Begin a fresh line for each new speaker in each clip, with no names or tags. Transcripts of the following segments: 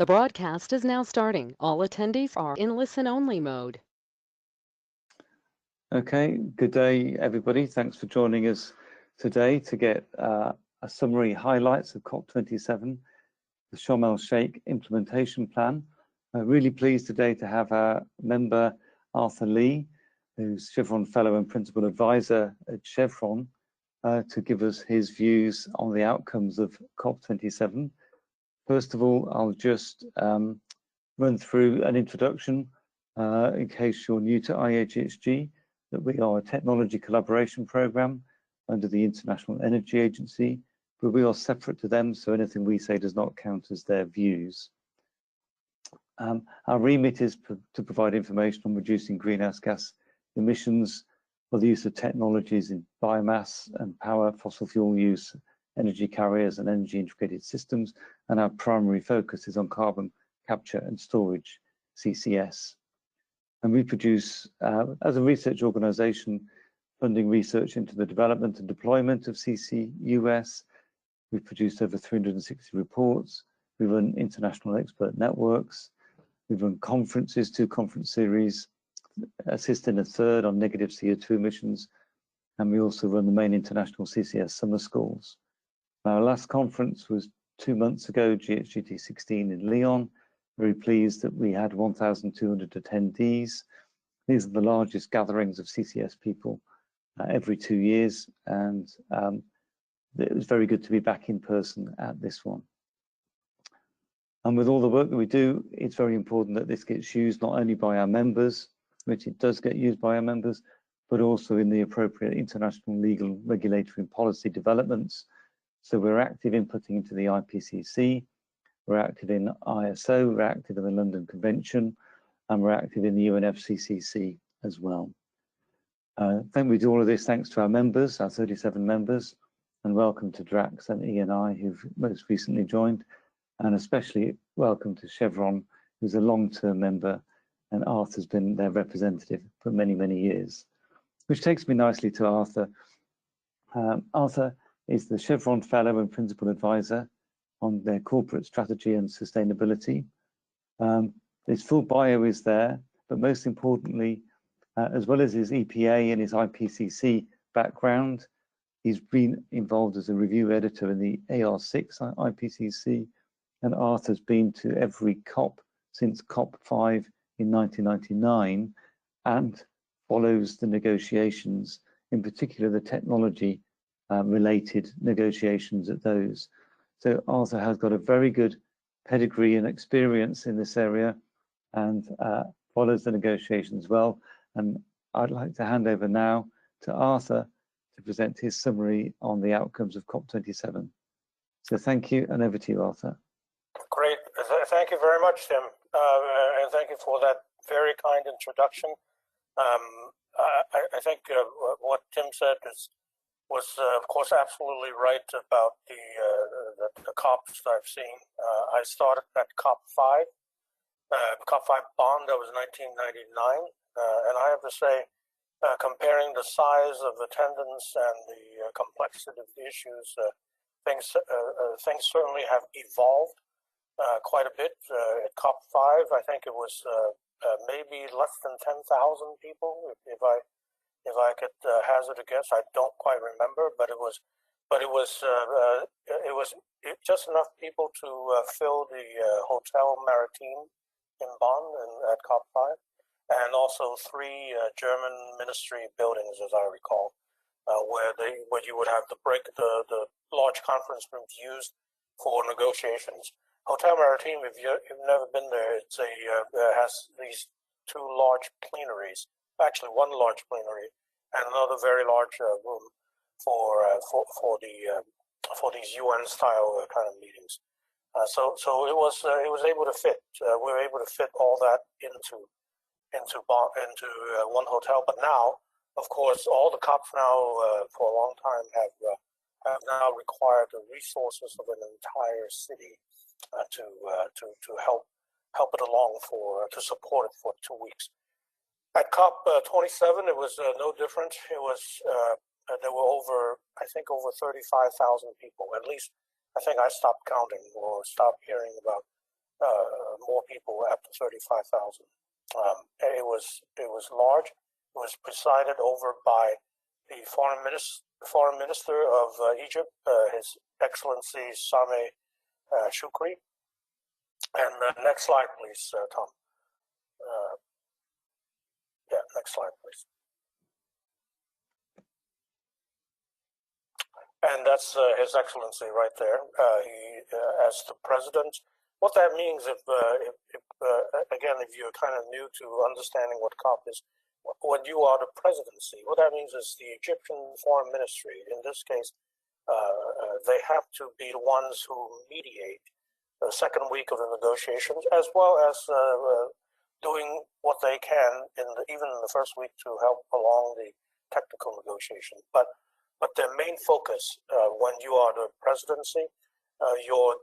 The broadcast is now starting. All attendees are in listen-only mode. Okay, good day, everybody. Thanks for joining us today to get a summary highlights of COP27, the Sharm el-Sheikh implementation plan. I'm really pleased today to have our member, Arthur Lee, who's Chevron Fellow and Principal Advisor at Chevron, to give us his views on the outcomes of COP27. First of all, I'll just run through an introduction in case you're new to IEAGHG, that we are a technology collaboration program under the International Energy Agency, but we are separate to them, so anything we say does not count as their views. Our remit is to provide information on reducing greenhouse gas emissions for the use of technologies in biomass and power, fossil fuel use, energy carriers and energy integrated systems, and our primary focus is on carbon capture and storage, CCS. And we produce, as a research organization, funding research into the development and deployment of CCUS. We've produced over 360 reports. We run international expert networks. We've run conferences, 2 conference series, assist in a third on negative CO2 emissions. And we also run the main international CCS summer schools. Our last conference was 2 months ago, GHGT 16 in Lyon. Very pleased that we had 1,200 attendees. These are the largest gatherings of CCS people every 2 years, and it was very good to be back in person at this one. And with all the work that we do, it's very important that this gets used not only by our members, which it does get used by our members, but also in the appropriate international legal, regulatory and policy developments. So we're active inputting into the IPCC, we're active in ISO, we're active in the London Convention, and we're active in the UNFCCC as well. Then we do all of this thanks to our members, our 37 members, and welcome to Drax and E&I, who've most recently joined, and especially welcome to Chevron, who's a long-term member, and Arthur's been their representative for many, many years. Which takes me nicely to Arthur. Arthur is the Chevron Fellow and Principal Advisor on their corporate strategy and sustainability. His full bio is there, but most importantly, as well as his EPA and his IPCC background, he's been involved as a review editor in the AR6 IPCC, and Arthur's been to every COP since COP5 in 1999 and follows the negotiations, in particular the technology related negotiations at those. So Arthur has got a very good pedigree and experience in this area and follows the negotiations well. And I'd like to hand over now to Arthur to present his summary on the outcomes of COP27. So thank you, and over to you, Arthur.
Great, thank you very much, Tim, and thank you for that very kind introduction. I think what Tim said was of course absolutely right about the COPs that I've seen. I started at COP5, COP5 Bonn, that was 1999, and I have to say, comparing the size of attendance and the complexity of the issues, things certainly have evolved quite a bit. At COP5, I think it was maybe less than 10,000 people, if I could hazard a guess. I don't quite remember, but it was just enough people to fill the Hotel Maritime in Bonn and at COP5, and also 3 German ministry buildings, as I recall, where you would have the large conference rooms used for negotiations. Hotel Maritime, if you've never been there, it has these 2 large plenaries. Actually, 1 large plenary and another very large room for these UN style kind of meetings. So it was able to fit. We were able to fit all that into 1 hotel. But now, of course, all the COPs now for a long time have now required the resources of an entire city to help it along to support it for 2 weeks. At COP27, it was no different. It was there were I think over 35,000 people. At least I think I stopped counting or stopped hearing about more people up to 35,000. It was large. It was presided over by the foreign minister of Egypt, His Excellency Sameh Shukri. And next slide, please, Tom. Yeah, next slide, please. And that's His Excellency right there. He, as the president. What that means, again, if you're kind of new to understanding what COP is, when you are the presidency, what that means is the Egyptian Foreign Ministry, in this case, they have to be the ones who mediate the second week of the negotiations, as well as doing what they can even in the first week to help along the technical negotiation. But their main focus when you are the presidency, your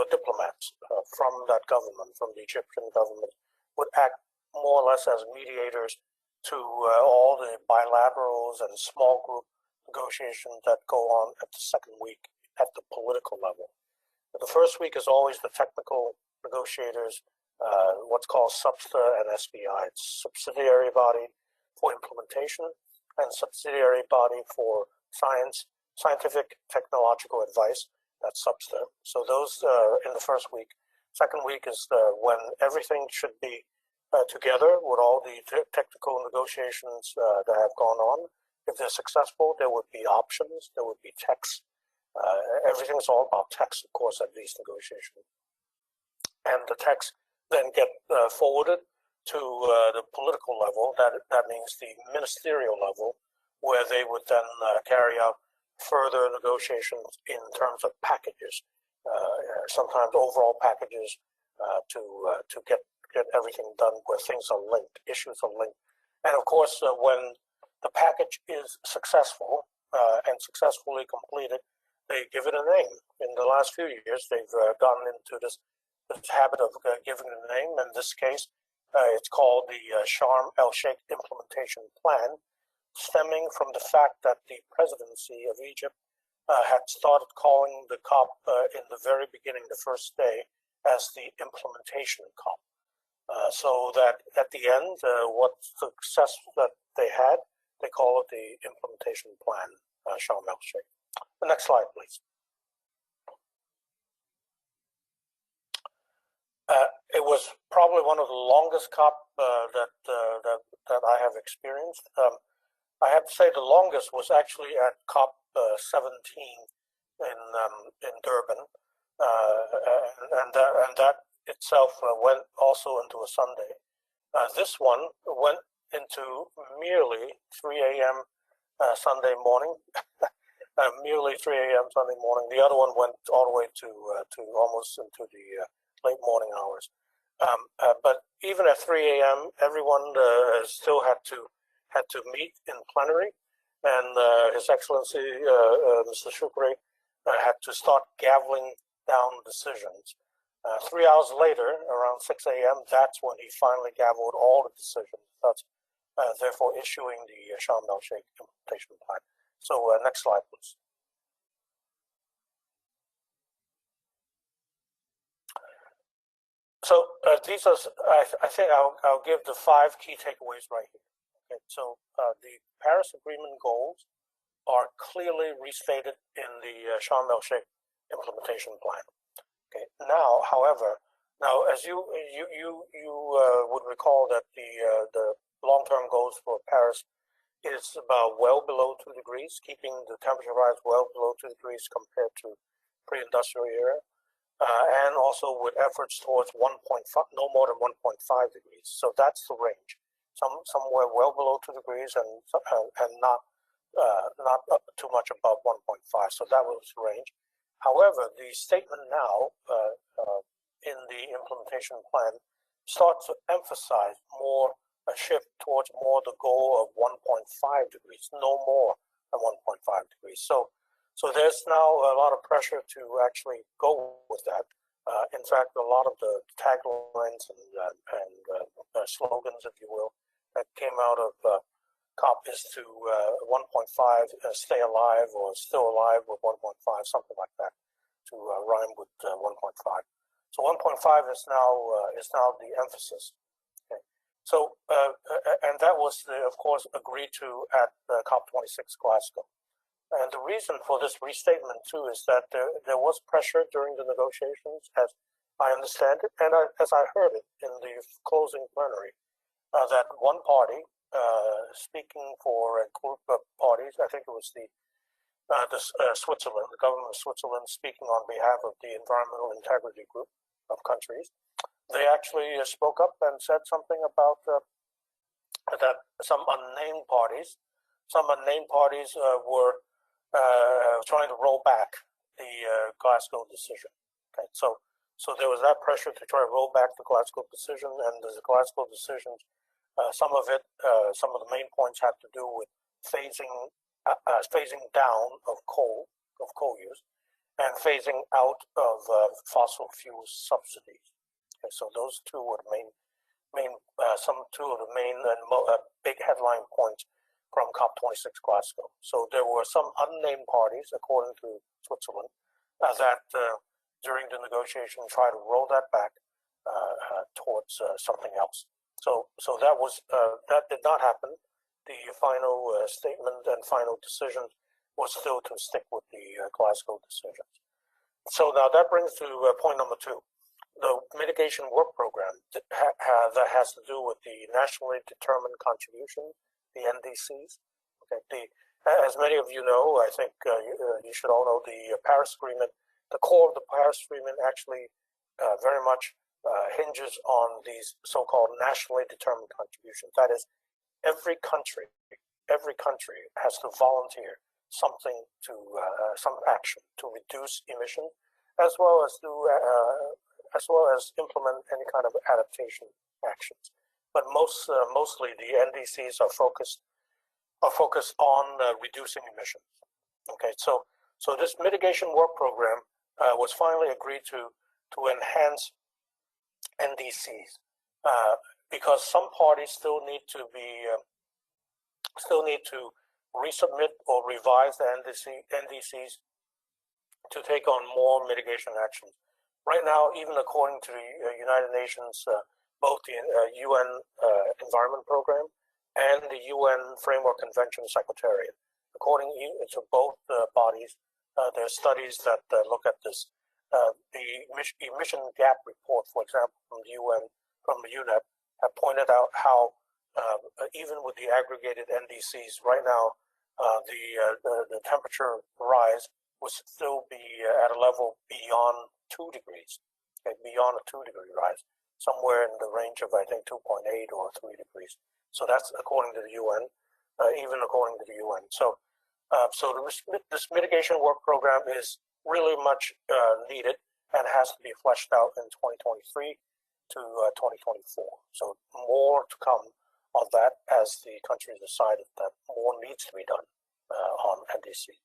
diplomats from that government, from the Egyptian government, would act more or less as mediators to all the bilaterals and small group negotiations that go on at the second week at the political level. The first week is always the technical negotiators, what's called SUBSTA and SBI. It's subsidiary body for implementation and subsidiary body for scientific technological advice. That's SUBSTA. So those in the first week. Second week is when everything should be together with all the technical negotiations that have gone on. If they're successful, there would be options, there would be text. Everything's all about text, of course, at these negotiations. And the text then get forwarded to the political level. That means the ministerial level, where they would then carry out further negotiations in terms of packages, sometimes overall packages to get everything done where things are linked, issues are linked. And of course, when the package is successful and successfully completed, they give it a name. In the last few years, they've gotten into this habit of giving it a name. In this case, it's called the Sharm el-Sheikh Implementation Plan, stemming from the fact that the presidency of Egypt had started calling the COP in the very beginning, the first day, as the implementation COP. So that at the end, what success that they had, they call it the implementation plan, Sharm el-Sheikh. The next slide, please. It was probably one of the longest COP that I have experienced. I have to say the longest was actually at COP17 in Durban, and that itself went also into a Sunday. This one went into merely 3 a.m. Sunday morning, merely 3 a.m. Sunday morning. The other one went all the way to almost into the late morning hours. But even at 3 a.m., everyone still had to meet in plenary, and His Excellency Mr. Shukri had to start gaveling down decisions. 3 hours later, around 6 a.m., that's when he finally gavelled all the decisions, thus therefore issuing the Sharm el-Sheikh implementation plan. So next slide, please. So these are, I think I'll give the 5 key takeaways right here. Okay, so the Paris Agreement goals are clearly restated in the Sharm el-Sheikh implementation plan. Okay. Now, however, as you would recall that the long-term goals for Paris is about well below 2 degrees, keeping the temperature rise well below 2 degrees compared to pre-industrial era, and also with efforts towards no more than 1.5 degrees. So that's the range. Somewhere well below 2 degrees and not too much above 1.5. So that was the range. However, the statement now in the implementation plan starts to emphasize more a shift towards more the goal of 1.5 degrees, no more than 1.5 degrees. So there's now a lot of pressure to actually go with that. In fact, a lot of the taglines and slogans, if you will, that came out of COP is to 1.5 stay alive, or still alive with 1.5, something like that, to rhyme with 1.5. So 1.5 is now the emphasis. Okay. So and that was of course agreed to at COP26 Glasgow. And the reason for this restatement too is that there was pressure during the negotiations, as I understand it, and as I heard it in the closing plenary, that one party, speaking for a group of parties, I think it was Switzerland, the government of Switzerland, speaking on behalf of the Environmental Integrity Group of countries, they actually spoke up and said something about that some unnamed parties were trying to roll back the Glasgow decision. Okay, so there was that pressure to try to roll back the Glasgow decision, and the Glasgow decision, some of the main points had to do with phasing down of coal use and phasing out of fossil fuel subsidies. Okay, so those two were the main two of the main and big headline points from COP26 Glasgow. So there were some unnamed parties, according to Switzerland, that during the negotiation tried to roll that back towards something else. So that did not happen. The final statement and final decision was still to stick with the Glasgow decisions. So now that brings to point number 2. The mitigation work program that has to do with the nationally determined contribution, the NDCs. Okay, as many of you know, I think you should all know, the Paris Agreement, the core of the Paris Agreement actually very much hinges on these so-called nationally determined contributions. That is, every country has to volunteer something to some action to reduce emission, as well as implement any kind of adaptation actions. But mostly the NDCs are focused on reducing emissions. Okay, so this mitigation work program was finally agreed to enhance NDCs because some parties still need to resubmit or revise the NDCs to take on more mitigation actions. Right now, even according to the United Nations, both the UN Environment Program and the UN Framework Convention Secretariat, according to both bodies, there are studies that look at this. The emission gap report, for example, from the UN, from the UNEP, have pointed out how even with the aggregated NDCs right now, the temperature rise would still be at a level beyond 2 degrees, okay, beyond a 2-degree rise, somewhere in the range of, I think, 2.8 or 3 degrees. So that's according to the UN, even according to the UN. So this mitigation work program is really much needed and has to be fleshed out in 2023 to 2024. So more to come on that as the country decided that more needs to be done on NDC.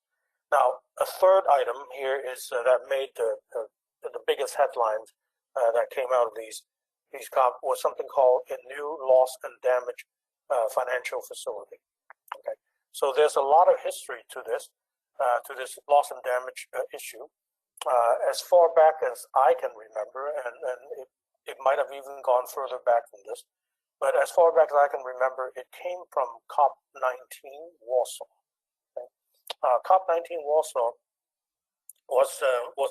Now, a third item here is that made the biggest headlines that came out of these COP was something called a new loss and damage financial facility. Okay, so there's a lot of history to this loss and damage issue. As far back as I can remember, and it might have even gone further back than this, but as far back as I can remember, it came from COP19 Warsaw. Okay? COP19 Warsaw was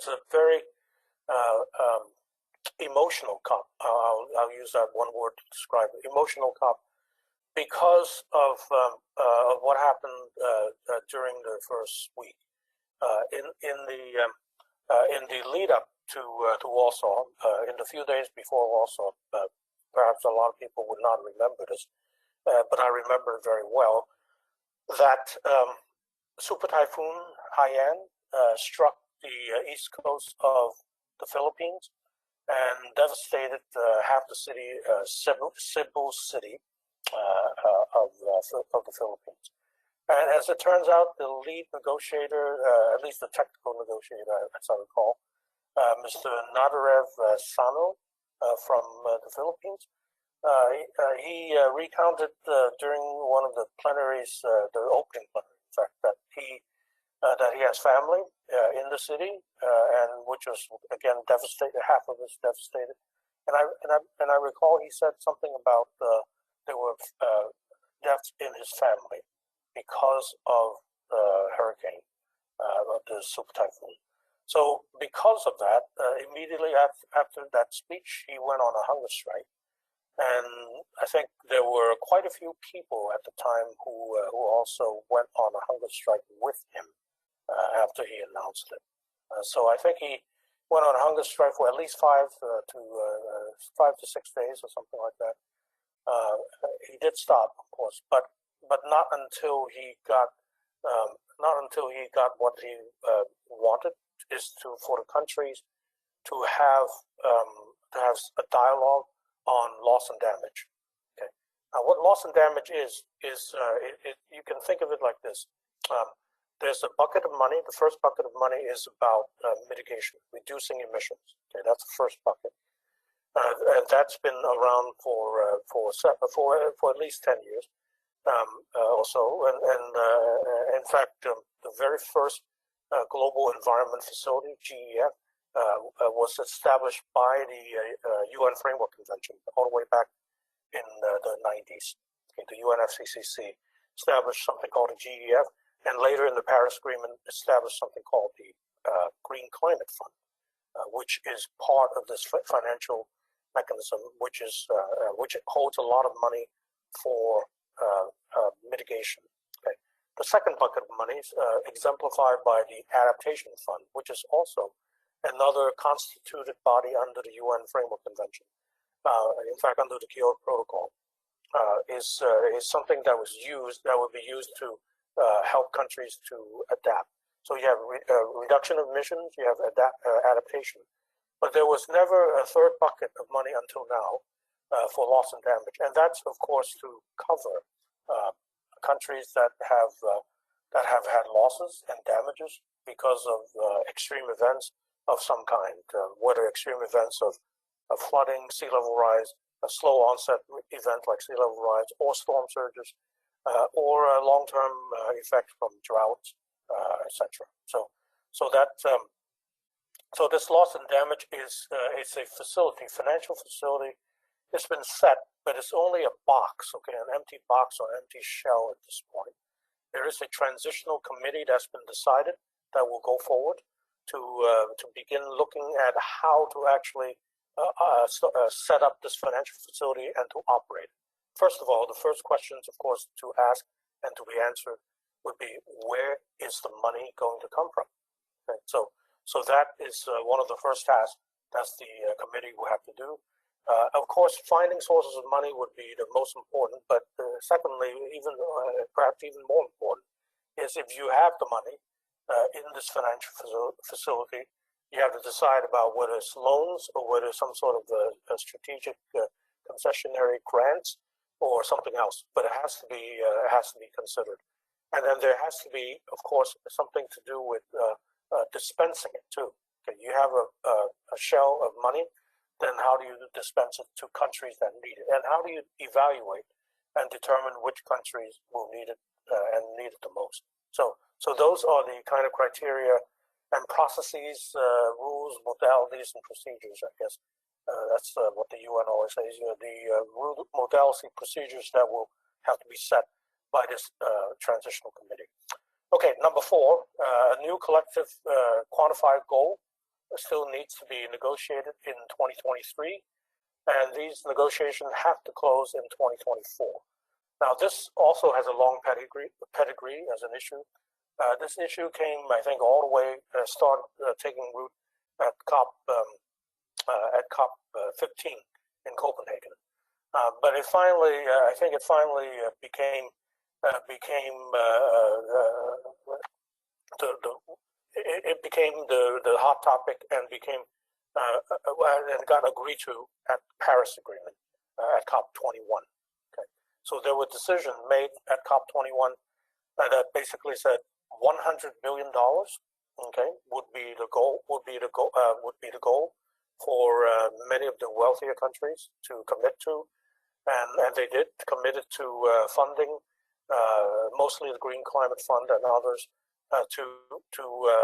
a very emotional COP. I'll use that one word to describe it. Emotional COP, because of what happened during the first week. In the lead up to Warsaw, in the few days before Warsaw, perhaps a lot of people would not remember this, but I remember very well that Super Typhoon Haiyan struck the east coast of the Philippines and devastated half the city, Cebu City of the Philippines. And as it turns out, the lead negotiator, at least the technical negotiator, as I recall, Mr. Nadarev Sano from the Philippines, he recounted during one of the plenaries, the opening plenary, in fact, that he that he has family in the city, and which was again devastated. Half of it is devastated, and I recall he said something about there were deaths in his family because of the hurricane, of the super typhoon. So because of that, immediately after that speech, he went on a hunger strike. And I think there were quite a few people at the time who also went on a hunger strike with him after he announced it. So I think he went on a hunger strike for at least 5 to 6 days or something like that. He did stop, of course, but not until he got what he wanted, is for the countries to have a dialogue on loss and damage. Okay. Now, what loss and damage is you can think of it like this. There's a bucket of money. The first bucket of money is about mitigation, reducing emissions. Okay, that's the first bucket, and that's been around for at least 10 years or so. And in fact, the very first Global Environment Facility (GEF) was established by the UN Framework Convention all the way back in the 90s. Okay, the UNFCCC established something called the GEF, and later in the Paris Agreement established something called the Green Climate Fund, which is part of this financial mechanism, which holds a lot of money for mitigation. Okay. The second bucket of money is exemplified by the Adaptation Fund, which is also another constituted body under the UN Framework Convention. In fact, under the Kyoto Protocol, is something that would be used to help countries to adapt. So you have reduction of emissions, you have adaptation, but there was never a third bucket of money until now for loss and damage, and that's of course to cover countries that have had losses and damages because of extreme events of some kind, whether extreme events of flooding, sea level rise, a slow onset event like sea level rise, or storm surges, or long-term effects from droughts, etc. So this loss and damage is a facility, financial facility. It's been set, but it's only a box, okay, an empty box or empty shell at this point. There is a transitional committee that's been decided that will go forward to begin looking at how to actually set up this financial facility and to operate. First of all, the first questions, of course, to ask and to be answered would be, where is the money going to come from? Okay. So that is one of the first tasks that the committee will have to do. Of course, finding sources of money would be the most important, but secondly, perhaps even more important, is if you have the money in this financial facility, you have to decide about whether it's loans or whether it's some sort of a strategic concessionary grants or something else. But it has to be considered, and then there has to be, of course, something to do with dispensing it too. Okay, you have a shell of money, then how do you dispense it to countries that need it, and how do you evaluate and determine which countries will need it and need it the most? So those are the kind of criteria and processes, rules, modalities, and procedures, I guess. That's what the UN always says, the modality procedures that will have to be set by this transitional committee. Okay, number 4, a new collective quantified goal still needs to be negotiated in 2023, and these negotiations have to close in 2024. Now, this also has a long pedigree as an issue. This issue came, I think, all the way, started taking root at COP15 in Copenhagen. But it finally, I think it finally became the hot topic and became and got agreed to at Paris Agreement at COP21. Okay, so there were decisions made at COP21 that basically said $100 billion, okay, would be the goal for many of the wealthier countries to commit to, and they did committed to funding mostly the Green Climate Fund and others to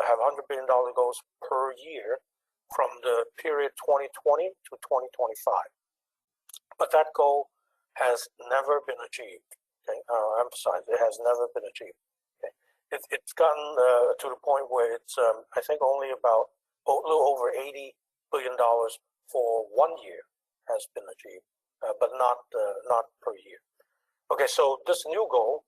have $100 billion goals per year from the period 2020 to 2025. But that goal has never been achieved. Okay, I'll emphasize, it has never been achieved. Okay, it's gotten to the point where it's I think only about a little over $80 billion for 1 year has been achieved, but not per year. Okay, so this new goal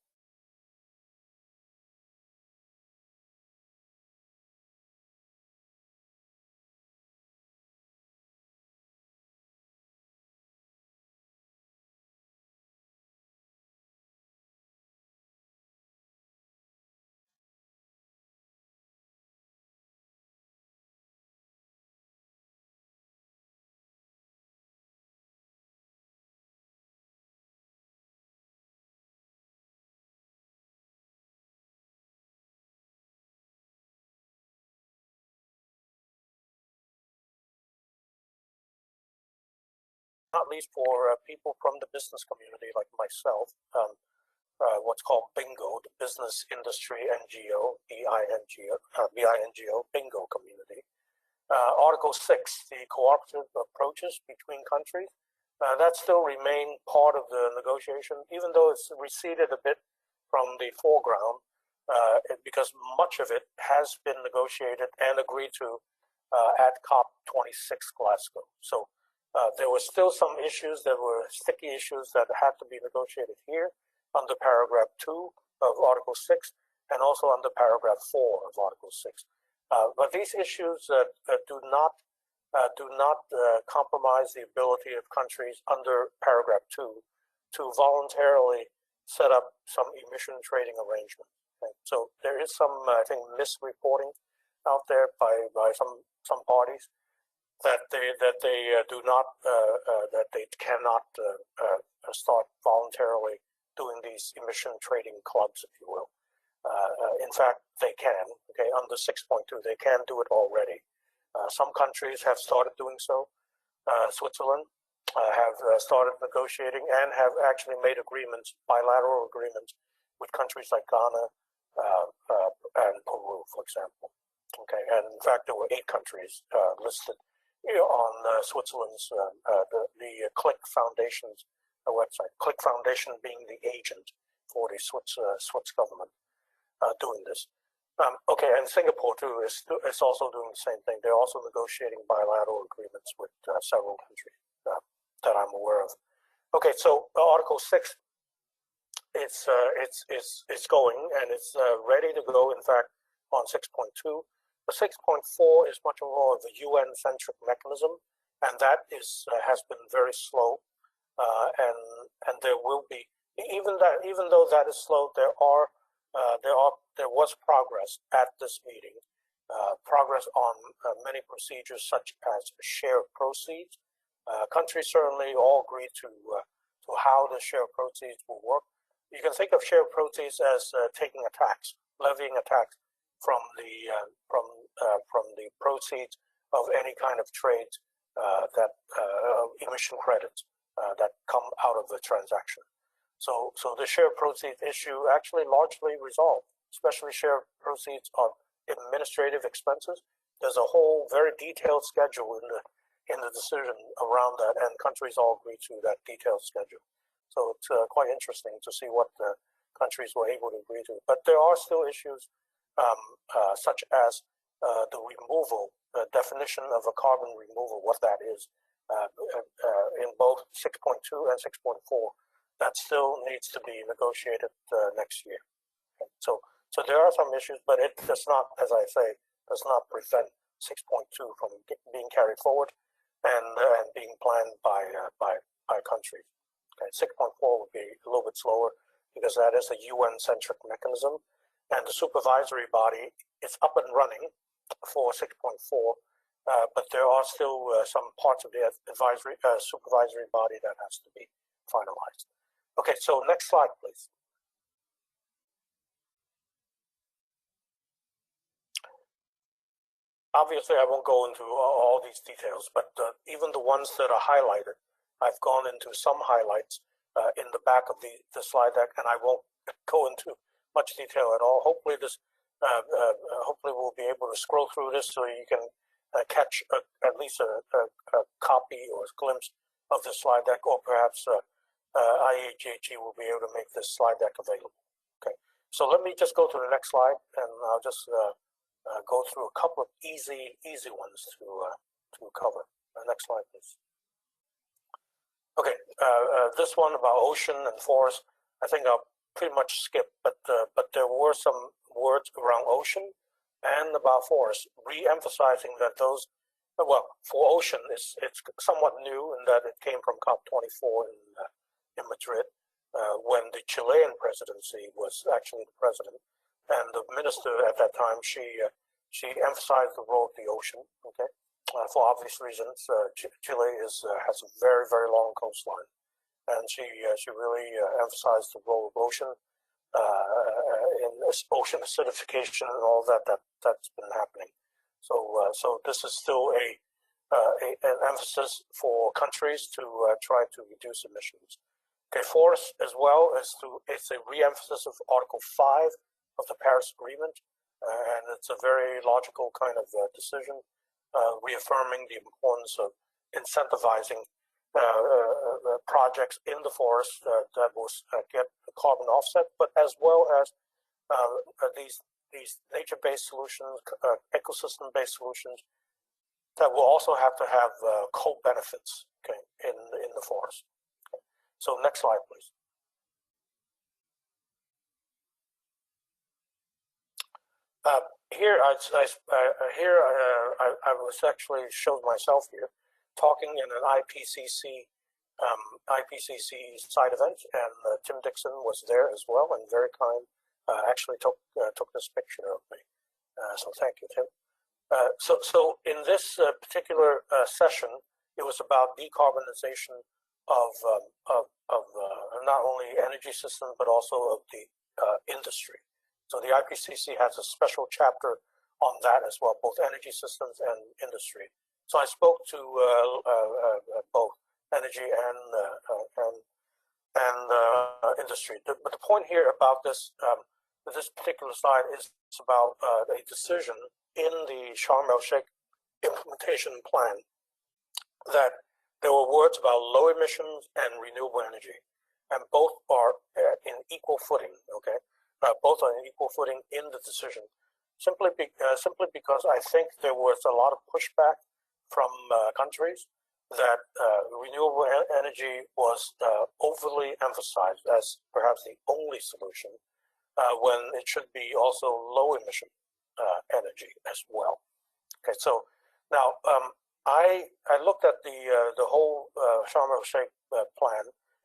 not least for people from the business community like myself, what's called BINGO, the Business Industry NGO, BINGO, BINGO community. Article 6, the cooperative approaches between countries, that still remain part of the negotiation, even though it's receded a bit from the foreground, because much of it has been negotiated and agreed to at COP26 Glasgow. So there were still some issues that were sticky issues that had to be negotiated here under paragraph 2 of Article 6 and also under paragraph 4 of Article 6. But these issues do not compromise the ability of countries under paragraph 2 to voluntarily set up some emission trading arrangement. Okay? So there is some, I think, misreporting out there by some parties that they do not that they cannot start voluntarily doing these emission trading clubs, if you will. In fact, they can. Okay, under 6.2, they can do it already. Some countries have started doing so. Switzerland have started negotiating and have actually made agreements, bilateral agreements, with countries like Ghana and Peru, for example. Okay, and in fact, there were 8 countries listed on Switzerland's the Click Foundation's website. Click Foundation being the agent for the Swiss government doing this. Okay, and Singapore too is also doing the same thing. They're also negotiating bilateral agreements with several countries that I'm aware of. Okay, so Article 6, it's going and it's ready to go. In fact, on 6.2. The 6.4 is much more of a UN-centric mechanism, and that has been very slow. And there will be, even though that is slow, there was progress at this meeting. Progress on many procedures such as share of proceeds. Countries certainly all agreed to how the share of proceeds will work. You can think of share of proceeds as taking a tax, levying a tax from the proceeds of any kind of trade that emission credits that come out of the transaction. So the share proceeds issue actually largely resolved, especially share proceeds of administrative expenses. There's a whole very detailed schedule in the decision around that, and countries all agree to that detailed schedule. So it's quite interesting to see what the countries were able to agree to. But there are still issues such as the removal, definition of a carbon removal, what that is, in both 6.2 and 6.4, that still needs to be negotiated next year. Okay. So there are some issues, but it does not, as I say, does not prevent 6.2 from being carried forward and being planned by countries. Okay. 6.4 would be a little bit slower because that is a UN-centric mechanism, and the supervisory body is up and running for 6.4, but there are still some parts of the supervisory body that has to be finalized. Okay, so next slide, please. Obviously, I won't go into all these details, but even the ones that are highlighted, I've gone into some highlights in the back of the slide deck, and I won't go into much detail at all. Hopefully, this hopefully we'll be able to scroll through this so you can catch at least a copy or a glimpse of the slide deck, or perhaps IEAGHG will be able to make this slide deck available. Okay, so let me just go to the next slide, and I'll just go through a couple of easy ones to cover. Next slide, please. Okay, this one about ocean and forest, I think I'll pretty much skip, but there were some words around ocean and about forest, re-emphasizing that those, well, for ocean, it's somewhat new in that it came from COP24 in Madrid, when the Chilean presidency was actually the president, and the minister at that time, she emphasized the role of the ocean. Okay, for obvious reasons, Chile has a very long coastline, and she really emphasized the role of ocean in ocean acidification and all that's been happening. So this is still an emphasis for countries to try to reduce emissions. Okay, forest as well it's a re-emphasis of Article 5 of the Paris Agreement, and it's a very logical kind of decision, reaffirming the importance of incentivizing projects in the forest that will get the carbon offset, but as well as these nature-based solutions, ecosystem-based solutions that will also have to have co-benefits, okay, in the forest. Okay. So next slide, please. Here I was actually showed myself here talking in an IPCC side event, and Tim Dixon was there as well, and very kind. Actually took this picture of me, so thank you, Tim. So in this particular session, it was about decarbonization of not only energy systems but also of the industry. So the IPCC has a special chapter on that as well, both energy systems and industry. So I spoke to both energy and industry. But the point here about this particular slide is about a decision in the Sharm el-Sheikh implementation plan that there were words about low emissions and renewable energy, and both are in equal footing. Okay, both are in equal footing in the decision. Simply because I think there was a lot of pushback from countries that renewable energy was overly emphasized as perhaps the only solution, when it should be also low emission energy as well. Okay, so now I looked at the whole Sharm el-Sheikh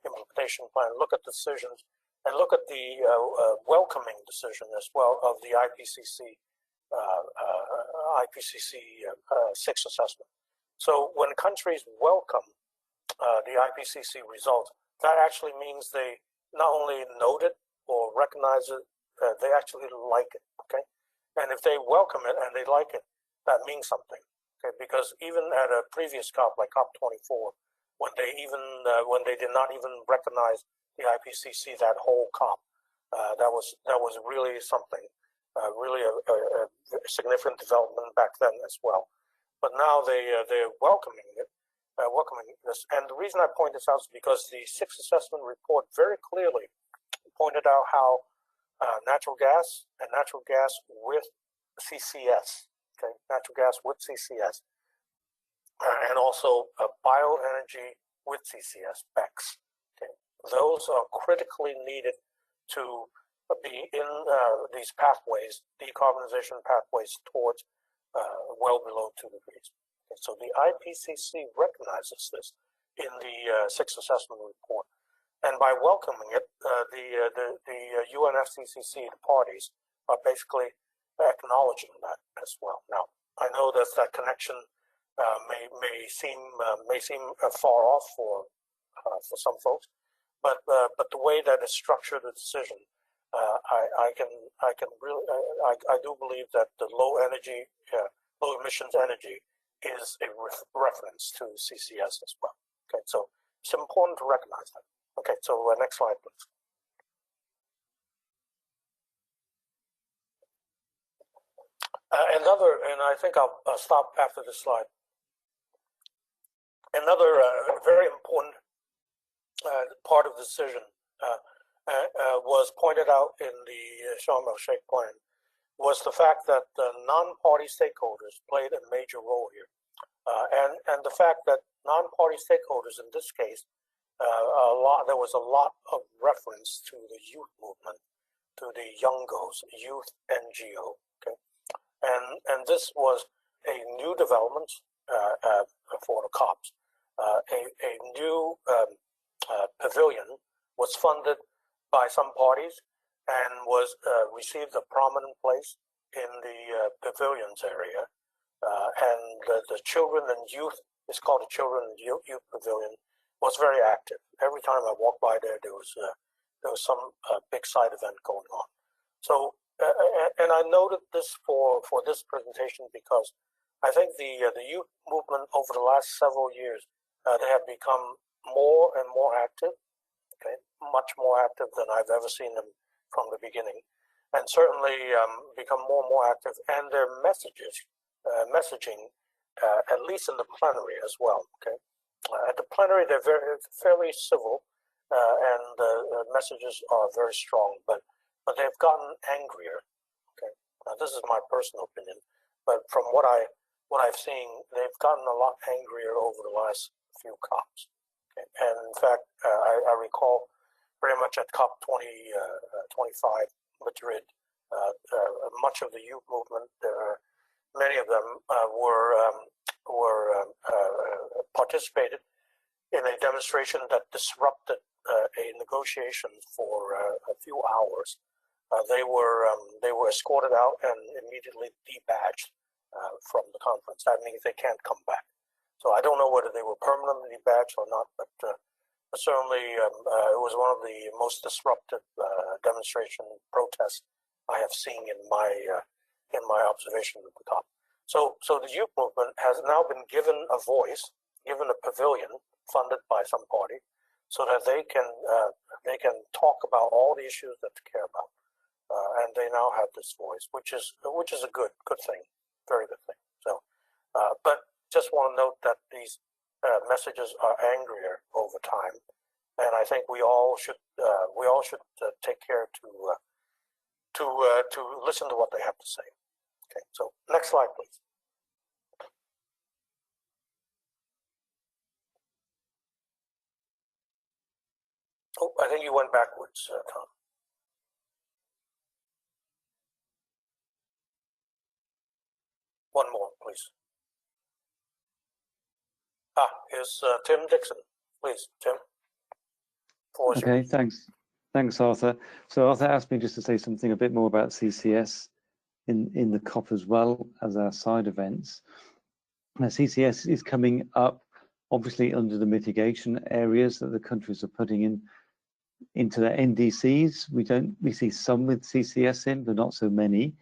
implementation plan, look at decisions, and look at the welcoming decision as well of the IPCC 6 assessment. So when countries welcome the IPCC result, that actually means they not only note it or recognize it, they actually like it. Okay, and if they welcome it and they like it, that means something. Okay, because even at a previous COP like COP24, when they did not even recognize the IPCC that whole COP, that was really something, really a significant development back then as well. But now they're welcoming it, welcoming this. And the reason I point this out is because the 6th assessment report very clearly pointed out how natural gas and natural gas with CCS, okay, natural gas with CCS, and also bioenergy with CCS, BECCS. Okay, those are critically needed to be in these pathways, decarbonization pathways towards well below 2 degrees. Okay, so the IPCC recognizes this in the 6th assessment report, and by welcoming it, the UNFCCC, the parties, are basically acknowledging that as well. Now, I know that connection may seem far off for some folks, but the way that it's structured the decision, I do believe that the low emissions energy is a reference to CCS as well. Okay, so it's important to recognize that. Okay, so next slide, please. And I think I'll stop after this slide. Another very important part of the decision was pointed out in the Sharm el-Sheikh plan, was the fact that non-party stakeholders played a major role here. And the fact that non-party stakeholders in this case, there was a lot of reference to the youth movement, to the Youngos, youth NGO. Okay, and this was a new development for the COPs. A new pavilion was funded by some parties and was received a prominent place in the pavilions area. And the children and youth, it's called the Children and Youth Pavilion, was very active. Every time I walked by there, there was some big side event going on. So, and I noted this for this presentation because I think the youth movement over the last several years, they have become more and more active, okay, much more active than I've ever seen them from the beginning, and certainly become more and more active, and their messaging, at least in the plenary as well, okay. At the plenary, they're fairly civil, and the messages are very strong, but they've gotten angrier, okay. This is my personal opinion, but from what I've seen, they've gotten a lot angrier over the last few COPs. Okay. And in fact, I recall very much at COP25 Madrid, much of the youth movement, many of them participated in a demonstration that disrupted a negotiation for a few hours. They were escorted out and immediately debadged from the conference. That means they can't come back. So I don't know whether they were permanently badged or not, but certainly it was one of the most disruptive demonstration protests I have seen in my observation of the COP. So the youth movement has now been given a voice, given a pavilion funded by some party, so that they can talk about all the issues that they care about, and they now have this voice, which is a good thing, very good thing. So, but just want to note that these messages are angrier over time, and I think we all should take care to listen to what they have to say. Okay, so next slide, please. Oh, I think you went backwards, Tom. One more, please. Here's Tim Dixon. Please, Tim.
Okay, thanks. Thanks, Arthur. So Arthur asked me just to say something a bit more about CCS in the COP as well as our side events. Now, CCS is coming up, obviously, under the mitigation areas that the countries are putting into their NDCs. We see some with CCS in, but not so many.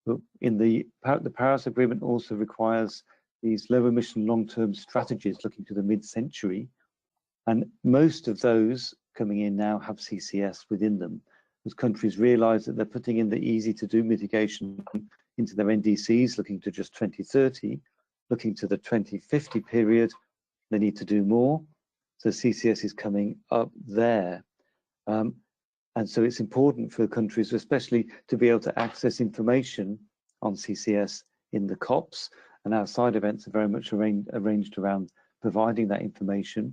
But in the Paris Agreement also requires these low emission long-term strategies looking to the mid-century, and most of those coming in now have CCS within them, as countries realize that they're putting in the easy to do mitigation into their NDCs, looking to just 2030, looking to the 2050 period, they need to do more. So CCS is coming up there. And so it's important for countries, especially, to be able to access information on CCS in the COPs, and our side events are very much arranged around providing that information.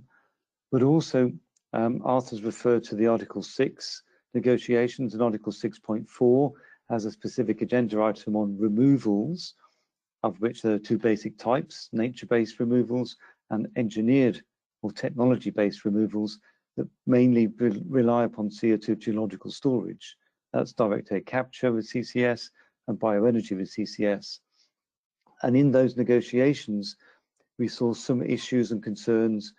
But also, Arthur's referred to the Article 6 negotiations, and Article 6.4 has a specific agenda item on removals, of which there are two basic types: nature-based removals and engineered or technology-based removals that mainly rely upon CO2 geological storage. That's direct air capture with CCS and bioenergy with CCS. And in those negotiations, we saw some issues and concerns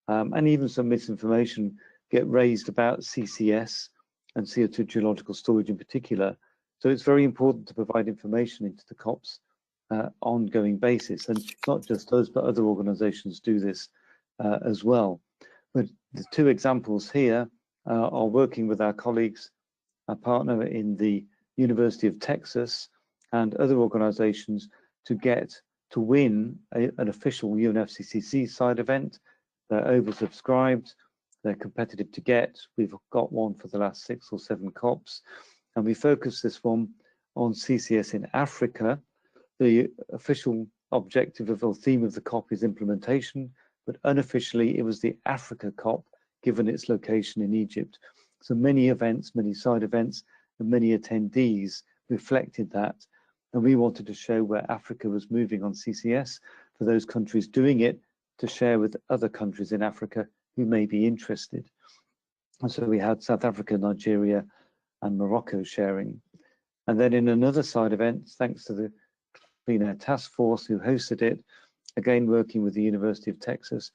and even some misinformation get raised about CCS and CO2 geological storage in particular. So it's very important to provide information into the COPs ongoing basis. And not just us, but other organizations do this as well. But the two examples here are working with our colleagues, our partner in the University of Texas, and other organizations to win an official UNFCCC side event. They're oversubscribed, they're competitive to get. We've got one for the last 6 or 7 COPs, and we focus this one on CCS in Africa. The official objective or theme of the COP is implementation, but unofficially it was the Africa COP, given its location in Egypt. So many events, many side events, and many attendees reflected that. And we wanted to show where Africa was moving on CCS for those countries doing it to share with other countries in Africa who may be interested. And so we had South Africa, Nigeria, and Morocco sharing. And then in another side event, thanks to the Clean Air Task Force who hosted it, again working with the University of Texas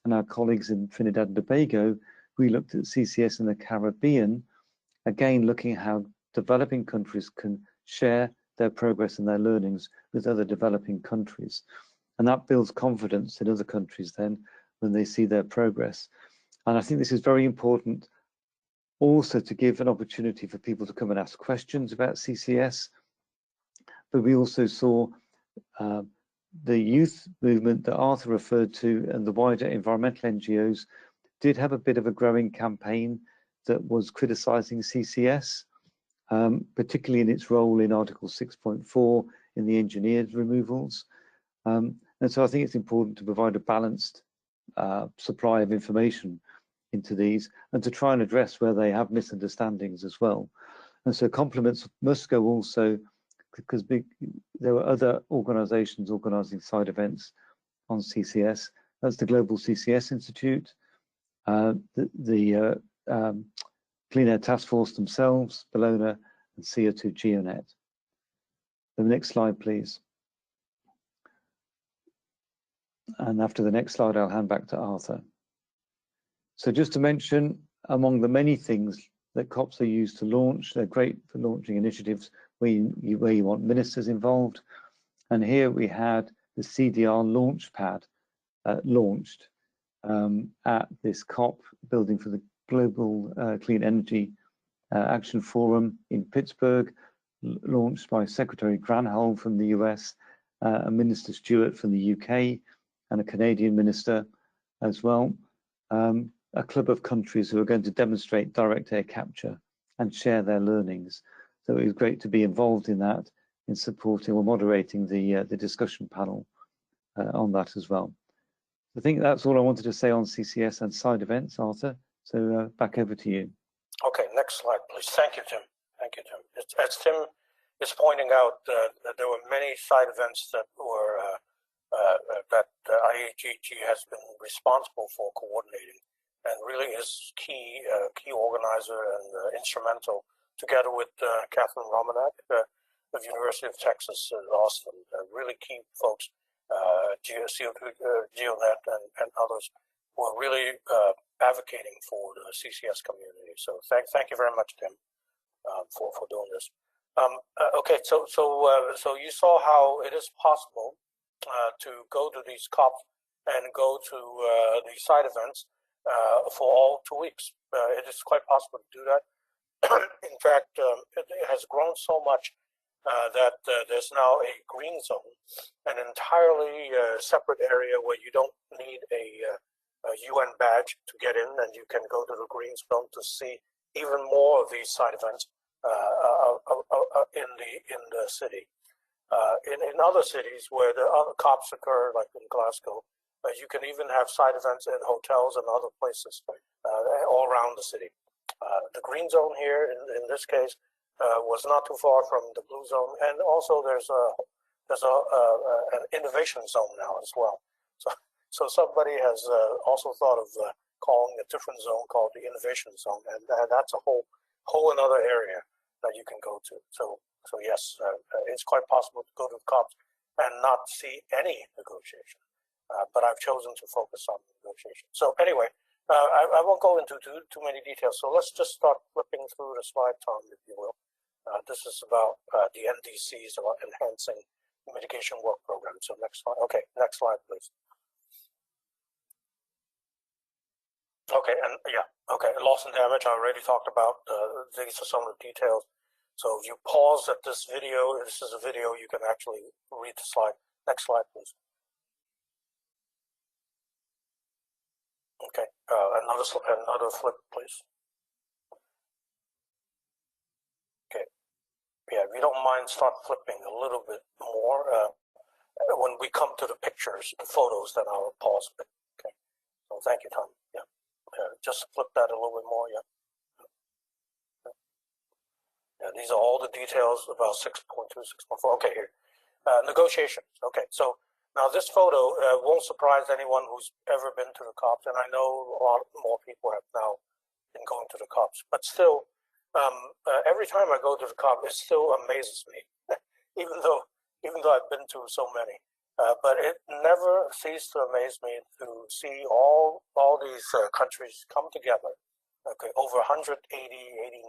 and our colleagues in Trinidad and Tobago, we looked at CCS in the Caribbean, again looking at how developing countries can share their progress and their learnings with other developing countries. And that builds confidence in other countries then when they see their progress. And I think this is very important also to give an opportunity for people to come and ask questions about CCS. But we also saw the youth movement that Arthur referred to and the wider environmental NGOs did have a bit of a growing campaign that was criticizing CCS, particularly in its role in Article 6.4 in the engineered removals. And so I think it's important to provide a balanced supply of information into these and to try and address where they have misunderstandings as well. And so compliments must go also because there were other organizations organizing side events on CCS. That's the Global CCS Institute, the Clean Air Task Force themselves, Bologna, and CO2 GeoNet. The next slide, please. And after the next slide, I'll hand back to Arthur. So just to mention, among the many things that COPs are used to launch, they're great for launching initiatives where you want ministers involved. And here we had the CDR Launchpad launched at this COP, Building for the Global Clean Energy Action Forum in Pittsburgh, launched by Secretary Granholm from the US, and Minister Stewart from the UK, and a Canadian minister as well. A club of countries who are going to demonstrate direct air capture and share their learnings. So it was great to be involved in that, in supporting or moderating the discussion panel on that as well. I think that's all I wanted to say on CCS and side events, Arthur. So back over to you.
Okay, next slide, please. Thank you, Tim. Thank you, Tim. As Tim is pointing out, that there were many side events that were that IEAGHG has been responsible for coordinating, and really is key organizer and instrumental, together with Catherine Romanek of University of Texas at Austin. Really key folks, GeoNet and others, who are really advocating for the CCS community. So thank you very much, Tim, for doing this. Okay, so you saw how it is possible to go to these COPs and go to these side events for all 2 weeks. It is quite possible to do that. In fact, it has grown so much that there's now a green zone, an entirely separate area where you don't need a UN badge to get in, and you can go to the green zone to see even more of these side events in the city. In other cities where the other COPs occur, like in Glasgow, you can even have side events in hotels and other places all around the city. The green zone here, in this case, was not too far from the blue zone, and also there's an innovation zone now as well. So somebody has also thought of calling a different zone called the innovation zone, and that's a whole another area that you can go to. So yes, it's quite possible to go to the COPs and not see any negotiation. But I've chosen to focus on negotiation. So anyway, I won't go into too many details. So let's just start flipping through the slide, Tom, if you will. This is about the NDCs, about enhancing mitigation work program. So next slide. Okay, next slide, please. Okay, and yeah, okay, loss and damage I already talked about. These are some of the details. So if you pause at this video, this is a video, you can actually read the slide. Next slide, please. Okay, another flip, please. Okay, yeah, if you don't mind, start flipping a little bit more. When we come to the pictures, the photos, then I'll pause a bit. Okay, so thank you, Tom. Yeah, just flip that a little bit more. Yeah. Yeah, these are all the details about 6.2, 6.4. Okay, here. Negotiations. Okay, so now this photo won't surprise anyone who's ever been to the COPs, and I know a lot more people have now been going to the COPs, but still, every time I go to the COP, it still amazes me, even though I've been to so many. But it never ceased to amaze me to see all these countries come together. Okay, over 180, 89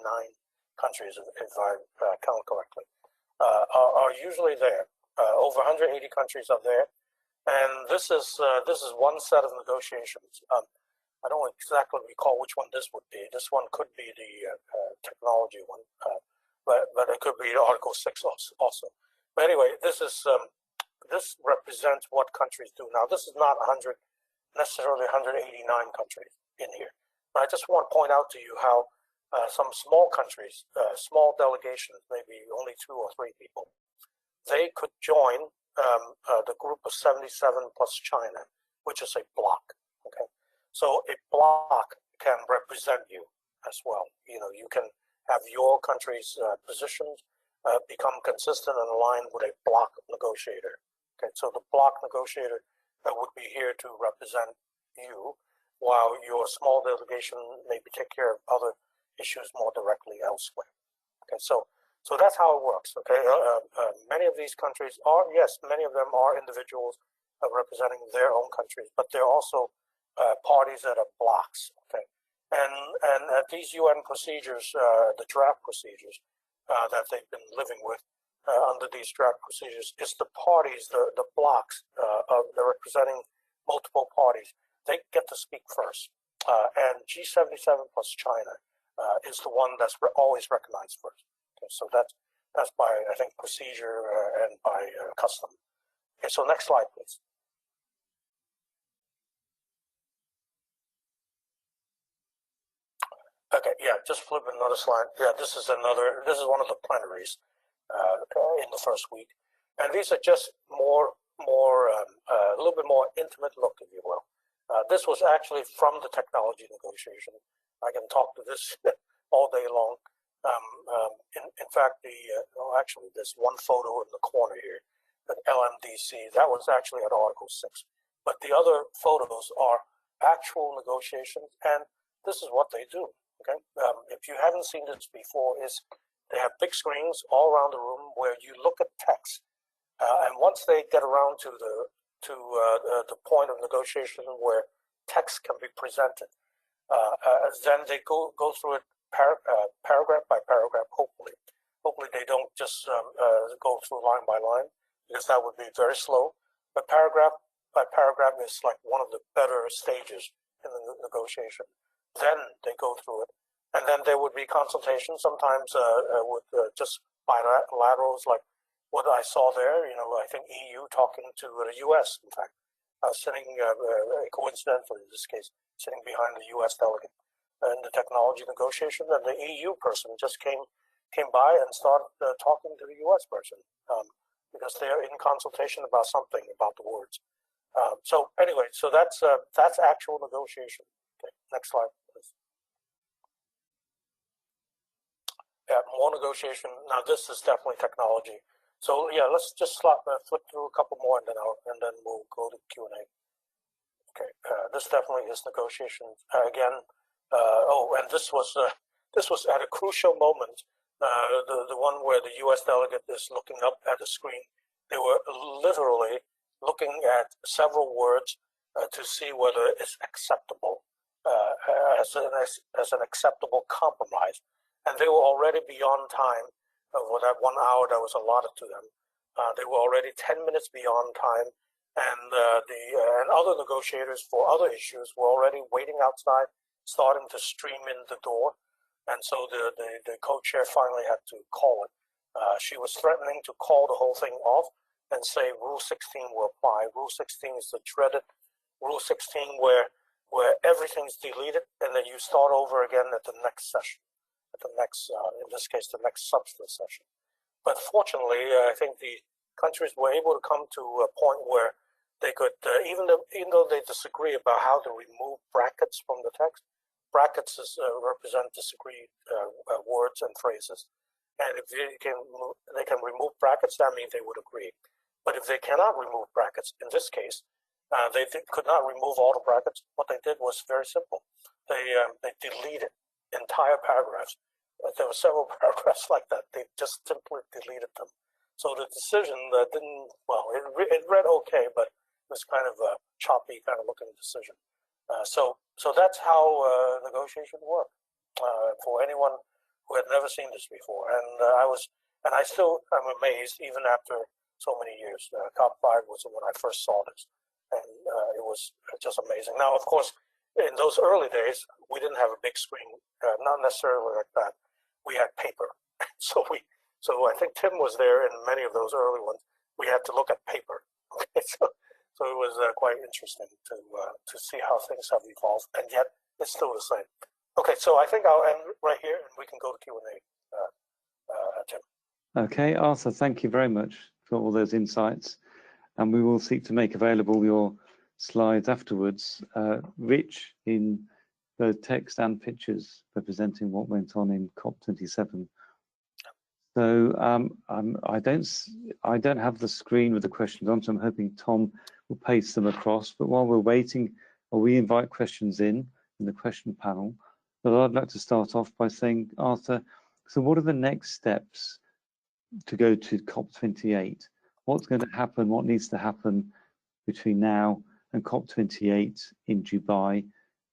countries, if I count correctly, are usually there. Over 180 countries are there, and this is one set of negotiations. I don't exactly recall which one this would be. This one could be the technology one, but it could be Article 6 also. But anyway, this represents what countries do. Now, this is not necessarily 189 countries in here. But I just want to point out to you how some small countries, small delegations, maybe only 2 or 3 people, they could join the group of 77 plus China, which is a bloc. Okay, so a bloc can represent you as well. You know, you can have your country's positions become consistent and aligned with a bloc negotiator. Okay, so the bloc negotiator would be here to represent you, while your small delegation maybe take care of other issues more directly elsewhere. Okay, so that's how it works. Okay, many of these countries are, yes, many of them are individuals representing their own countries, but they're also parties that are blocs. Okay, and these UN procedures, the draft procedures that they've been living with under these draft procedures, is the parties, the blocs they're representing multiple parties. They get to speak first, and G77 plus China is the one that's always recognized first. Okay, so that's by, I think, procedure and by custom. Okay, so next slide, please. Okay, yeah, just flip another slide. Yeah, this is one of the plenaries in the first week, and these are just a little bit more intimate look, if you will. This was actually from the technology negotiation. I can talk to this all day long. In fact, actually, there's one photo in the corner here, the LMDC. That was actually at Article 6. But the other photos are actual negotiations, and this is what they do. Okay, if you haven't seen this before, they have big screens all around the room where you look at text, and once they get around to the point of negotiation where text can be presented, then they go through it paragraph by paragraph. Hopefully they don't just go through line by line, because that would be very slow. But paragraph by paragraph is like one of the better stages in the negotiation. Then they go through it, and then there would be consultation, sometimes with just bilaterals, like what I saw there. You know, I think EU talking to the US, in fact, sitting coincidentally in this case, sitting behind the US delegate in the technology negotiation, and the EU person just came by and started talking to the US person because they're in consultation about something, about the words. So anyway, so that's actual negotiation. Okay, next slide, please. Yeah, more negotiation. Now this is definitely technology. So yeah, let's just flip through a couple more, and then we'll go to Q&A. Okay, this definitely is negotiation again. And this was at a crucial moment. The one where the U.S. delegate is looking up at the screen. They were literally looking at several words to see whether it's acceptable as an acceptable compromise, and they were already beyond time for that 1 hour that was allotted to them. They were already 10 minutes beyond time, and and other negotiators for other issues were already waiting outside, starting to stream in the door. And so the co-chair finally had to call it. She was threatening to call the whole thing off and say Rule 16 will apply. Rule 16 is the dreaded Rule 16 where everything's deleted and then you start over again at the next session, at the next, in this case, the next substance session. But fortunately, I think the countries were able to come to a point where they could, even though they disagree about how to remove brackets from the text, brackets represent disagreed words and phrases. And if they can remove brackets, that means they would agree. But if they cannot remove brackets, in this case, they could not remove all the brackets. What they did was very simple. They deleted entire paragraphs. There were several paragraphs like that. They just simply deleted them. So the decision didn't, well, it read okay, but it was kind of a choppy kind of looking decision. So that's how negotiation worked for anyone who had never seen this before. And I still am amazed even after so many years. COP5 was when I first saw this, and it was just amazing. Now, of course, in those early days, we didn't have a big screen, not necessarily like that. We had paper, so I think Tim was there in many of those early ones. We had to look at paper. So it was quite interesting to see how things have evolved, and yet it's still the same. Okay, so I think I'll end right here, and we can go to Q&A, Tim.
Okay, Arthur, thank you very much for all those insights, and we will seek to make available your slides afterwards, rich in both text and pictures representing what went on in COP27. So I don't have the screen with the questions on, so I'm hoping Tom will paste them across. But while we're waiting, we invite questions in the question panel. But I'd like to start off by saying, Arthur, so what are the next steps to go to COP28? What's going to happen? What needs to happen between now and COP28 in Dubai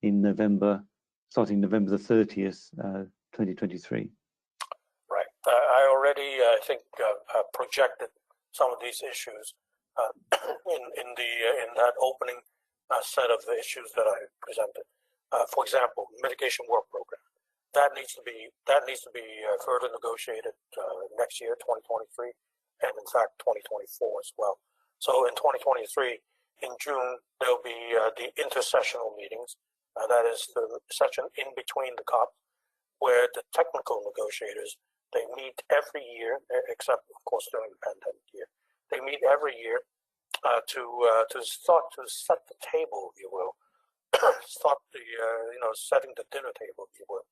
in November, starting November the 30th, 2023?
Right. I already, I think, projected some of these issues in that opening set of the issues that I presented. For example, mitigation work program. That needs to be further negotiated next year, 2023, and in fact 2024 as well. So in 2023, in June, there'll be the intersessional meetings. That is the session in between the COP, where the technical negotiators, they meet every year, except of course during the pandemic year. They meet every year to start to set the table, if you will, start the setting the dinner table, if you will,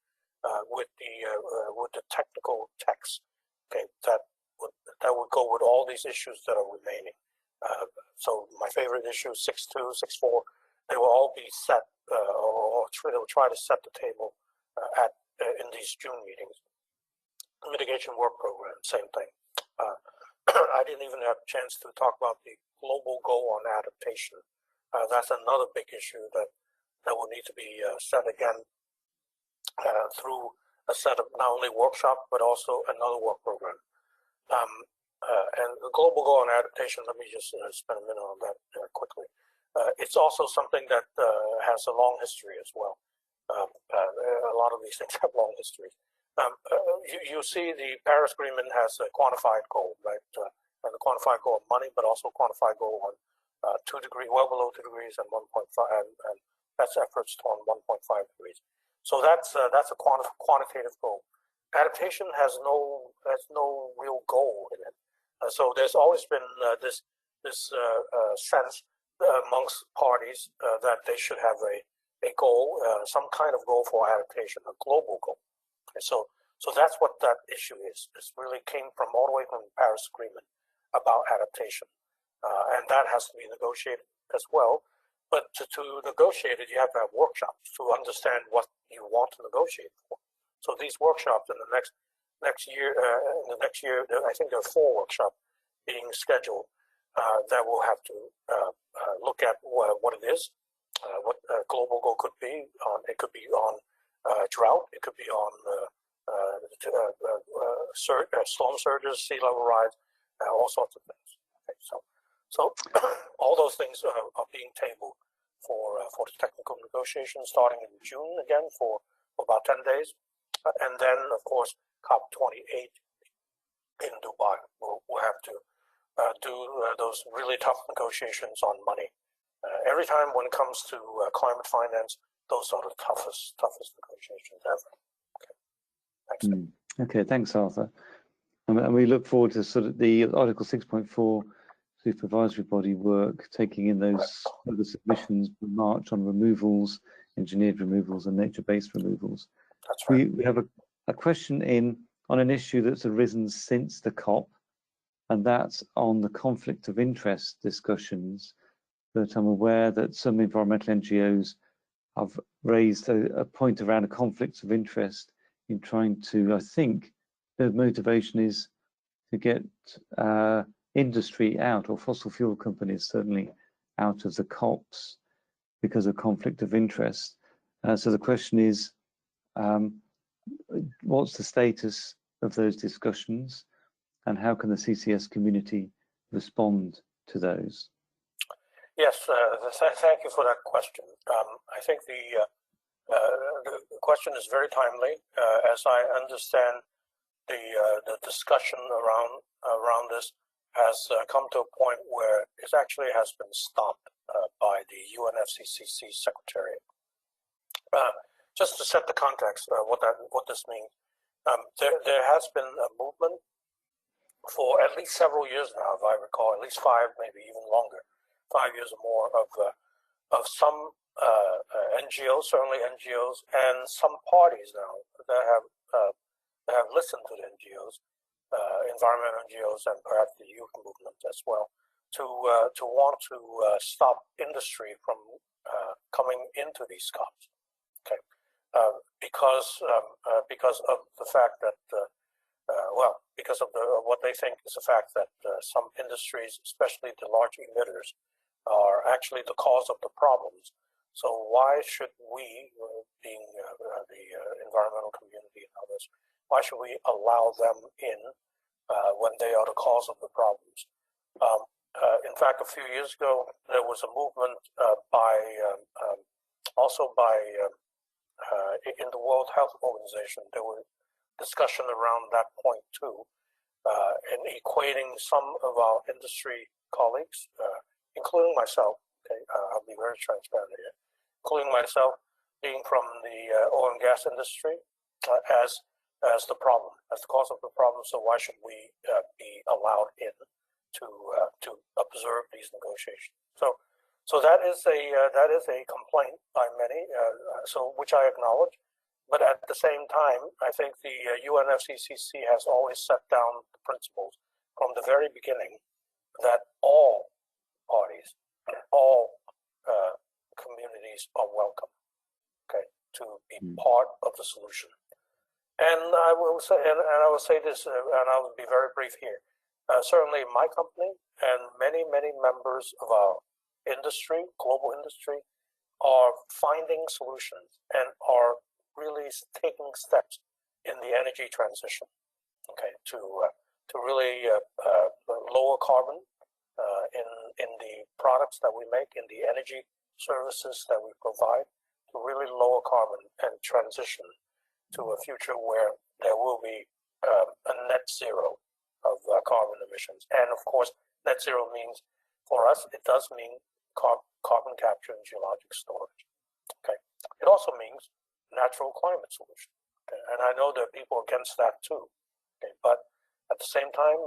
with the technical text. Okay, that would go with all these issues that are remaining. So my favorite issues, 6.2, 6.4, they will all be set, or they'll try to set the table in these June meetings. Mitigation work program, same thing. I didn't even have a chance to talk about the global goal on adaptation. That's another big issue that will need to be set again through a set of not only workshop, but also another work program. And the global goal on adaptation, let me just spend a minute on that quickly. It's also something that has a long history as well. A lot of these things have long histories. You see the Paris Agreement has a quantified goal, right? And a quantified goal of money, but also a quantified goal on 2 degrees, well below 2 degrees, and 1.5, and that's efforts on 1.5 degrees. So that's a quantitative goal. Adaptation has no real goal in it. So there's always been this sense amongst parties that they should have a goal, some kind of goal for adaptation, a global goal. Okay, so that's what that issue is. It really came from all the way from the Paris Agreement about adaptation, and that has to be negotiated as well. But to negotiate it, you have to have workshops to understand what you want to negotiate for. So these workshops in the next year, I think there are 4 workshops being scheduled that will have to look at what it is, what a global goal could be. It could be on drought. It could be on storm surges, sea level rise, all sorts of things. Okay, so all those things are being tabled for the technical negotiations starting in June again for about 10 days. And then, of course, COP28 in Dubai. We'll have to do those really tough negotiations on money. Every time when it comes to climate finance, those are the toughest negotiations ever. Okay, thanks.
Okay, thanks, Arthur. And we look forward to sort of the Article 6.4 supervisory body work, taking in those other submissions for March on removals, engineered removals and nature-based removals.
That's right.
We have a question in on an issue that's arisen since the COP, and that's on the conflict of interest discussions. But I'm aware that some environmental NGOs have raised a point around a conflict of interest in trying to, I think, the motivation is to get industry out, or fossil fuel companies certainly out of the COPs because of conflict of interest. So the question is, what's the status of those discussions, and how can the CCS community respond to those?
Yes, thank you for that question. I think the question is very timely. As I understand, the discussion around this has come to a point where it actually has been stopped by the UNFCCC Secretariat. Just to set the context, what this means, there has been a movement for at least several years now, if I recall, at least 5, maybe even longer, 5 years or more, of some NGOs, certainly NGOs, and some parties now that have listened to the NGOs, environmental NGOs, and perhaps the youth movement as well, to want to stop industry from coming into these COPs. Okay, because of the fact that because of what they think is the fact that some industries, especially the large emitters, are actually the cause of the problems. So why should we, being the environmental community and others, why should we allow them in when they are the cause of the problems? In fact, a few years ago, there was a movement in the World Health Organization. There were discussion around that point too, and equating some of our industry colleagues, including myself. Okay, I'll be very transparent here, including myself, being from the oil and gas industry, as the problem, as the cause of the problem. So why should we be allowed in to observe these negotiations? So that is a complaint by many. So which I acknowledge. But at the same time, I think the UNFCCC has always set down the principles from the very beginning that all parties, all communities are welcome, okay, to be part of the solution. And I will say, and I will say this, and I will be very brief here. Certainly, my company and many members of our industry, global industry, are finding solutions and are really taking steps in the energy transition, okay, to really lower carbon in the products that we make, in the energy services that we provide, to really lower carbon and transition to a future where there will be a net zero of carbon emissions. And of course, net zero means, for us, it does mean carbon capture and geologic storage. Okay, it also means natural climate solution. Okay? And I know there are people against that too. Okay? But at the same time,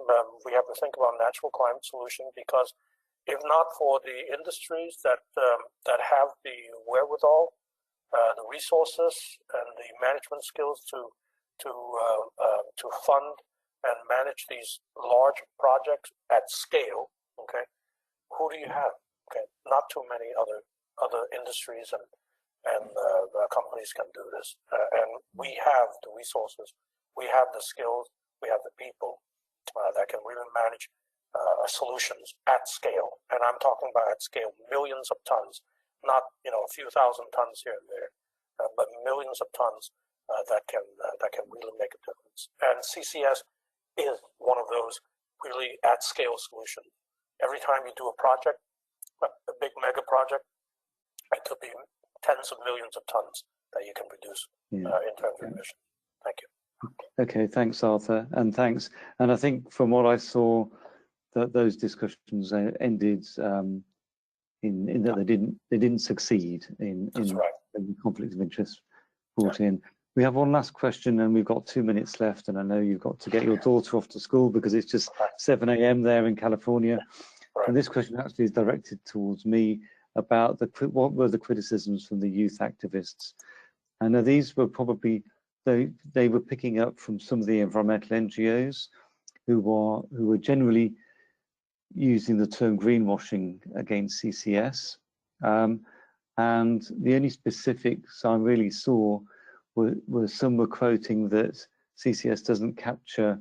we have to think about natural climate solution, because if not for the industries that have the wherewithal, the resources, and the management skills to fund and manage these large projects at scale, okay, who do you have? Okay, not too many other industries and companies can do this, and we have the resources, we have the skills, we have the people that can really manage solutions at scale. And I'm talking about at scale, millions of tons, not a few thousand tons here and there, but millions of tons that can really make a difference. And CCS is one of those really at scale solutions. Every time you do a project, a big mega project, it could be tens of millions of tons that you can produce in terms of emissions. Thank you.
Okay, thanks, Arthur, and thanks. And I think from what I saw, that those discussions ended in that they didn't succeed in the conflict of interest brought in. We have one last question, and we've got 2 minutes left. And I know you've got to get your daughter off to school because it's just 7 a.m. there in California. And this question actually is directed towards me about what were the criticisms from the youth activists. And these were probably they were picking up from some of the environmental NGOs who were generally using the term greenwashing against CCS. And the only specifics I really saw were some were quoting that CCS doesn't capture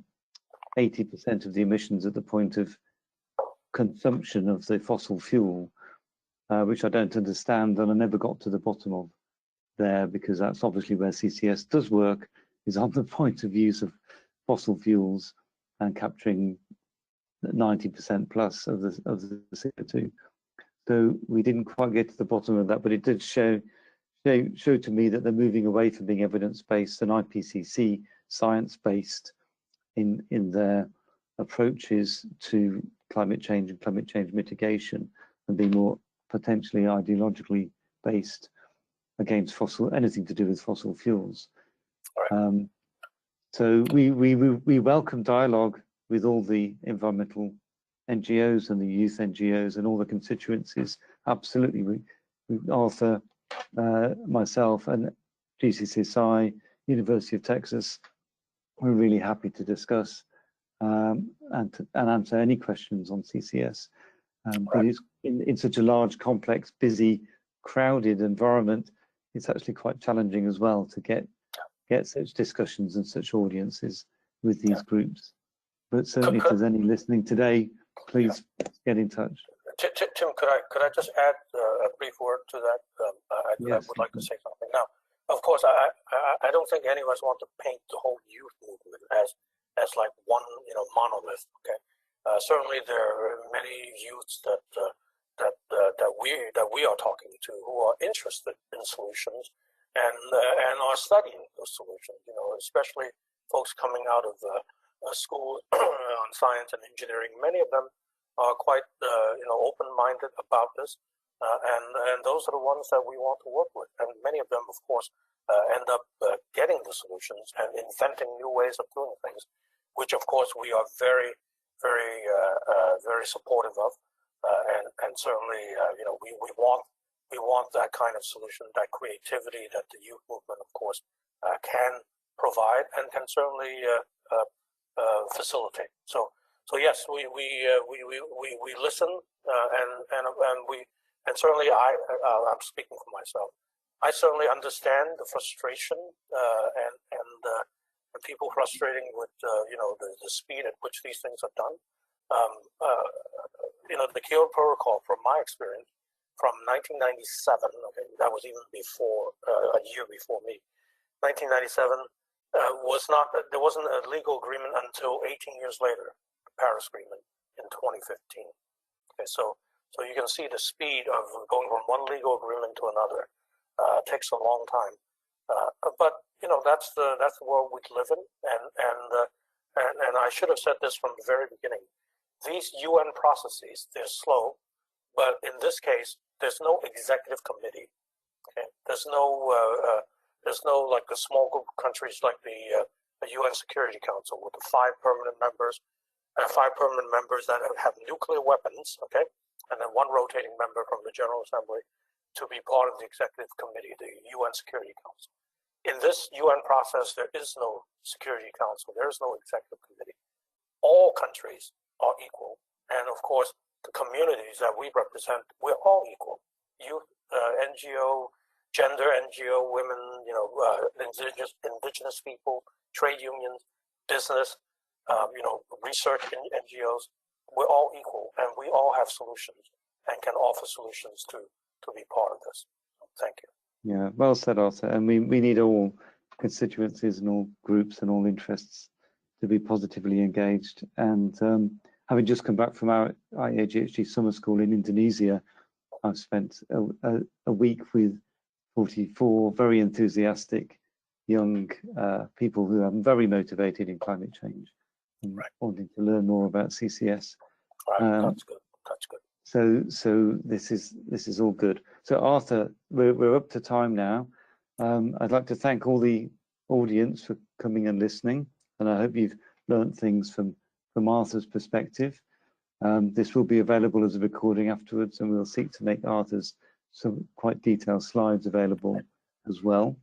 80% of the emissions at the point of consumption of the fossil fuel, which I don't understand, and I never got to the bottom of there, because that's obviously where CCS does work, is on the point of use of fossil fuels and capturing 90% plus of the CO2. So we didn't quite get to the bottom of that, but it did show to me that they're moving away from being evidence-based and IPCC science-based in their approaches to climate change and climate change mitigation, and be more potentially ideologically based against anything to do with fossil fuels. Right. So we welcome dialogue with all the environmental NGOs and the youth NGOs and all the constituencies. Absolutely, Arthur, myself, and GCCSI, University of Texas, we're really happy to discuss and answer any questions on CCS. But it's in such a large, complex, busy, crowded environment, it's actually quite challenging as well to get such discussions and such audiences with these groups. But certainly, if there's any listening today, please get in touch.
Tim, could I just add a brief word to that? I would like to say something. Now, of course, I don't think any of us want to paint the whole youth movement as like one monolith. Okay, certainly there are many youths that we are talking to who are interested in solutions and are studying those solutions. Especially folks coming out of school on science and engineering. Many of them are quite open-minded about this, and those are the ones that we want to work with. And many of them, of course, end up getting the solutions and inventing new ways of doing things, which of course we are very, very, very supportive of. And certainly, we want that kind of solution, that creativity that the youth movement, of course, can provide and can certainly facilitate. So yes, we listen, and certainly I'm speaking for myself. I certainly understand the frustration and people frustrating with the speed at which these things are done. The Kyoto Protocol, from my experience, from 1997, okay, that was even before a year before me. 1997 there wasn't a legal agreement until 18 years later, the Paris Agreement in 2015. Okay, so you can see the speed of going from one legal agreement to another takes a long time. But that's the world we live in, and I should have said this from the very beginning. These UN processes, they're slow, but in this case, there's no executive committee. Okay, there's no like a small group of countries like the UN Security Council with the 5 permanent members that have nuclear weapons. Okay, and then 1 rotating member from the General Assembly to be part of the executive committee, the UN Security Council. In this UN process, there is no Security Council. There is no executive committee. All countries are equal, and of course, the communities that we represent, we're all equal. Youth, NGO, gender NGO, women, indigenous people, trade unions, business, research NGOs. We're all equal, and we all have solutions and can offer solutions to be part of this. Thank you.
Yeah, well said, Arthur. And we need all constituencies and all groups and all interests to be positively engaged. And having just come back from our IEAGHG summer school in Indonesia, I've spent a week with 44 very enthusiastic young people who are very motivated in climate change and wanting to learn more about CCS.
That's good. That's good.
So this is all good. So Arthur, we're up to time now. I'd like to thank all the audience for coming and listening, and I hope you've learned things from Arthur's perspective. This will be available as a recording afterwards, and we'll seek to make Arthur's some quite detailed slides available as well.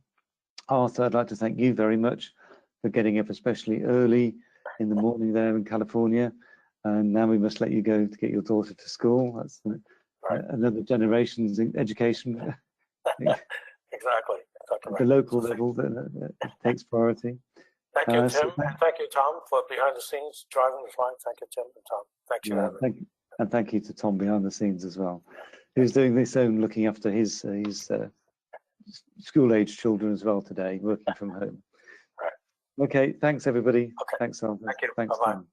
Arthur, I'd like to thank you very much for getting up especially early in the morning there in California. And now we must let you go to get your daughter to school. That's another generation's education.
Exactly.
At the local level, that takes priority.
Thank you, Tim. Thank you, Tom, for behind the scenes driving the slide. Thank you, Tim and Tom. Thank you.
And thank you to Tom behind the scenes as well, who's doing this own looking after his school-age children as well today, working from home. Okay, thanks everybody.
Okay.
Thanks, Arthur.
Thank you.
Thanks,
Bye-bye.
Tom.